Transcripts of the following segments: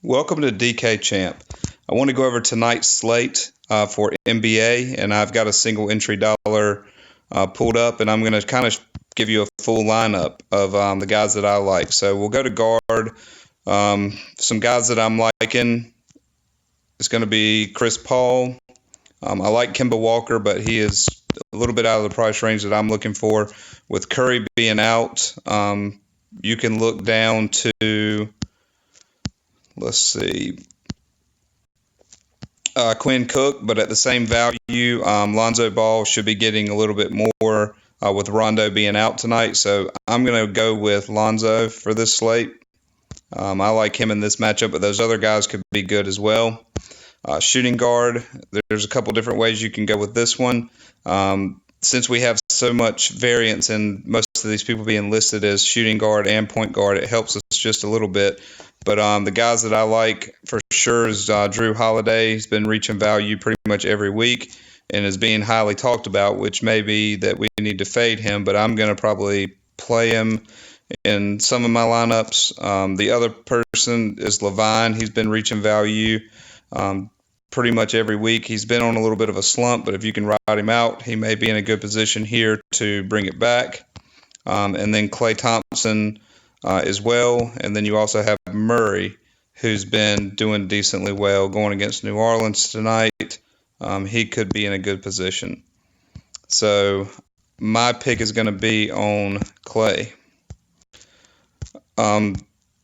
Welcome to DK Champ. I want to go over tonight's slate for NBA, and I've got a single entry dollar pulled up, and I'm going to kind of give you a full lineup of the guys that I like. So we'll go to guard. Some guys that I'm liking is going to be Chris Paul. I like Kemba Walker, but he is a little bit out of the price range that I'm looking for. With Curry being out, you can look down to, let's see, Quinn Cook, but at the same value, Lonzo Ball should be getting a little bit more with Rondo being out tonight. So I'm going to go with Lonzo for this slate. I like him in this matchup, but those other guys could be good as well. Shooting guard, there's a couple different ways you can go with this one. Since we have so much variance in most of these people being listed as shooting guard and point guard, it helps us just a little bit. But the guys that I like for sure is Drew Holiday. He's been reaching value pretty much every week and is being highly talked about, which may be that we need to fade him, but I'm going to probably play him in some of my lineups. The other person is Levine. He's been reaching value pretty much every week. He's been on a little bit of a slump, but if you can ride him out, he may be in a good position here to bring it back. And then Klay Thompson as well. And then you also have Murray, who's been doing decently well going against New Orleans tonight. He could be in a good position. So my pick is going to be on Klay.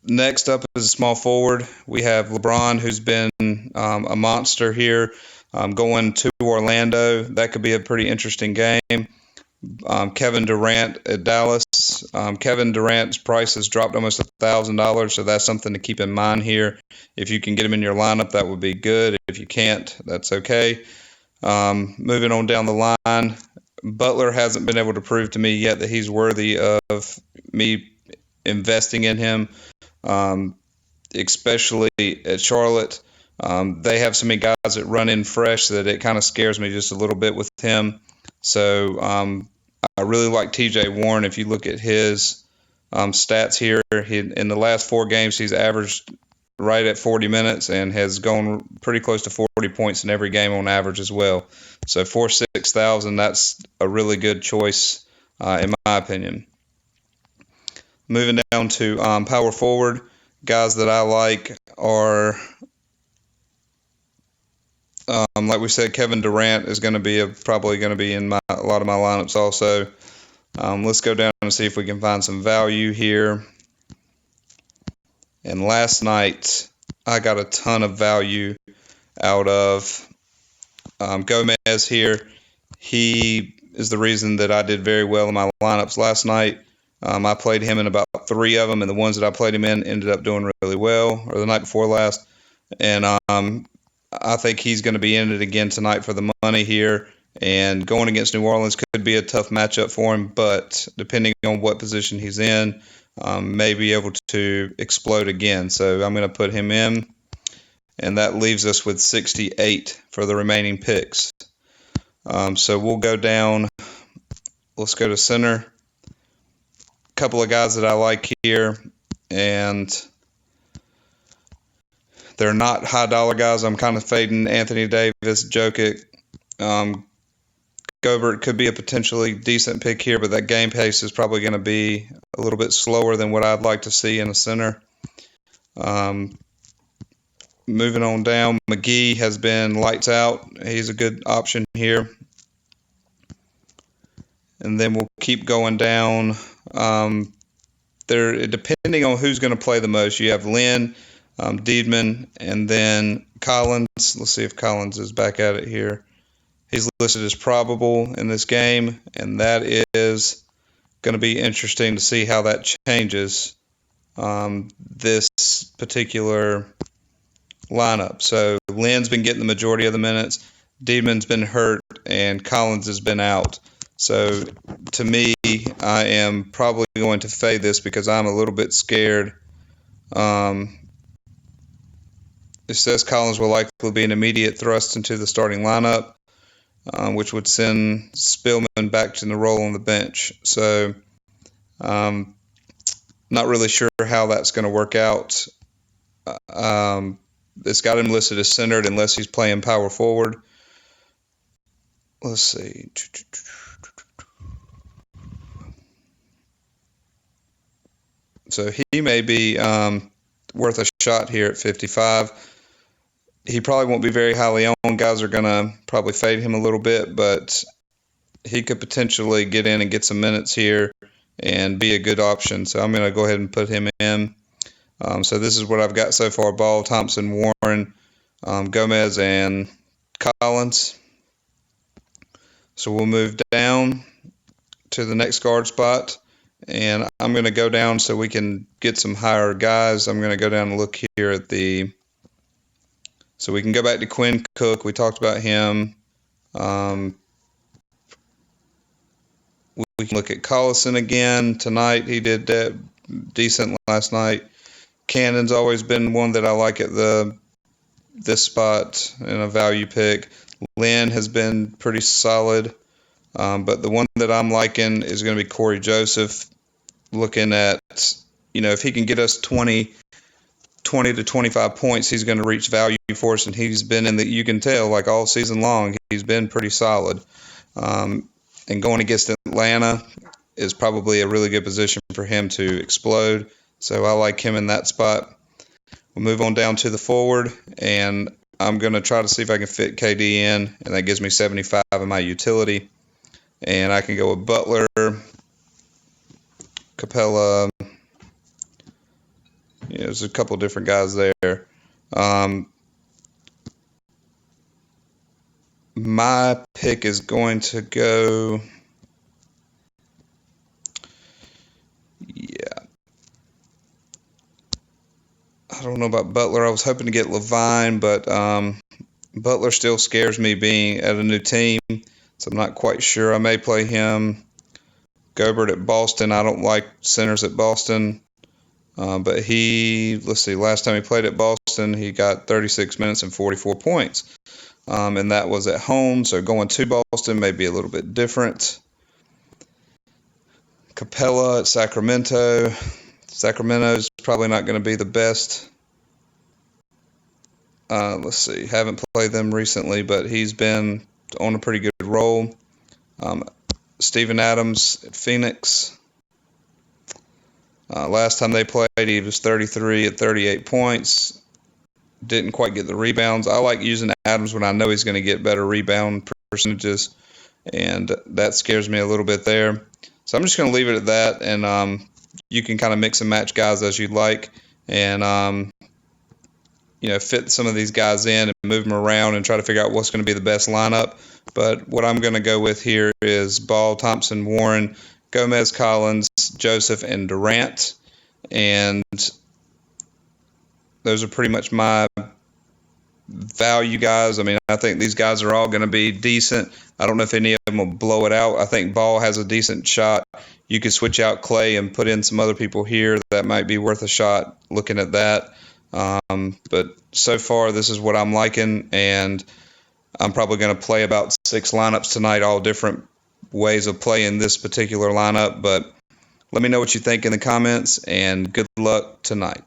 Next up is a small forward. We have LeBron, who's been a monster here, going to Orlando. That could be a pretty interesting game. Kevin Durant at Dallas. Kevin Durant's price has dropped almost $1,000, so that's something to keep in mind here. If you can get him in your lineup, that would be good. If you can't, that's okay. Moving on down the line, Butler hasn't been able to prove to me yet that he's worthy of me investing in him, especially at Charlotte. They have so many guys that run in fresh that it kind of scares me just a little bit with him. So I really like TJ Warren. If you look at his stats here, in the last 4 games, he's averaged right at 40 minutes and has gone pretty close to 40 points in every game on average as well. So for 6,000, that's a really good choice in my opinion. Moving down to power forward, guys that I like are, like we said, Kevin Durant is going to be probably going to be in a lot of my lineups also. Let's go down and see if we can find some value here. And last night, I got a ton of value out of Gomez here. He is the reason that I did very well in my lineups last night. I played him in about 3 of them, and the ones that I played him in ended up doing really well, or the night before last. And I think he's going to be in it again tonight for the money here. And going against New Orleans could be a tough matchup for him, but depending on what position he's in, may be able to explode again. So I'm going to put him in, and that leaves us with 68 for the remaining picks. So we'll go down. Let's go to center. A couple of guys that I like here, and they're not high dollar guys. I'm kind of fading Anthony Davis, Jokic. Gobert could be a potentially decent pick here, but that game pace is probably going to be a little bit slower than what I'd like to see in a center. Moving on down, McGee has been lights out. He's a good option here. And then we'll keep going down. Depending on who's going to play the most, you have Lynn, Deedman, and then Collins. Let's see if Collins is back at it here. He's listed as probable in this game, and that is going to be interesting to see how that changes this particular lineup. So Lynn's been getting the majority of the minutes, Deedman's been hurt, and Collins has been out. So to me, I am probably going to fade this because I'm a little bit scared. It says Collins will likely be an immediate thrust into the starting lineup, which would send Spillman back to the role on the bench. So not really sure how that's going to work out It's got him listed as centered unless he's playing power forward. Let's see. So he may be worth a shot here at 55. He probably won't be very highly owned. Guys are going to probably fade him a little bit, but he could potentially get in and get some minutes here and be a good option. So I'm going to go ahead and put him in. So this is what I've got so far: Ball, Thompson, Warren, Gomez, and Collins. So we'll move down to the next guard spot, and I'm going to go down so we can get some higher guys. I'm going to go down and look here at so we can go back to Quinn Cook. We talked about him. We can look at Collison again tonight. He did decent last night. Cannon's always been one that I like at this spot in a value pick. Lynn has been pretty solid, but the one that I'm liking is going to be Corey Joseph. Looking at, if he can get us 20 to 25 points, he's going to reach value for us, and he's been you can tell, like all season long, he's been pretty solid. And going against Atlanta is probably a really good position for him to explode. So I like him in that spot. We'll move on down to the forward, and I'm going to try to see if I can fit KD in, and that gives me 75 in my utility. And I can go with Butler, Capella. There's a couple different guys there. My pick is going to go. I don't know about Butler. I was hoping to get Levine, but Butler still scares me being at a new team, so I'm not quite sure. I may play him. Gobert at Boston. I don't like centers at Boston, but let's see, last time he played at Boston, he got 36 minutes and 44 points, and that was at home, so going to Boston may be a little bit different. Capella at Sacramento. Sacramento's probably not going to be the best. Let's see. Haven't played them recently, but he's been on a pretty good roll. Steven Adams at Phoenix. Last time they played, he was 33 at 38 points. Didn't quite get the rebounds. I like using Adams when I know he's going to get better rebound percentages, and that scares me a little bit there. So I'm just going to leave it at that, and you can kind of mix and match guys as you'd like, and fit some of these guys in and move them around and try to figure out what's going to be the best lineup. But what I'm going to go with here is Ball, Thompson, Warren, Gomez, Collins, Joseph, and Durant. And those are pretty much my value guys. I mean, I think these guys are all going to be decent. I don't know if any of them will blow it out. I think Ball has a decent shot. You could switch out Clay and put in some other people here that might be worth a shot looking at that. But so far, this is what I'm liking, and I'm probably going to play about 6 lineups tonight, all different ways of playing this particular lineup. But let me know what you think in the comments, and good luck tonight.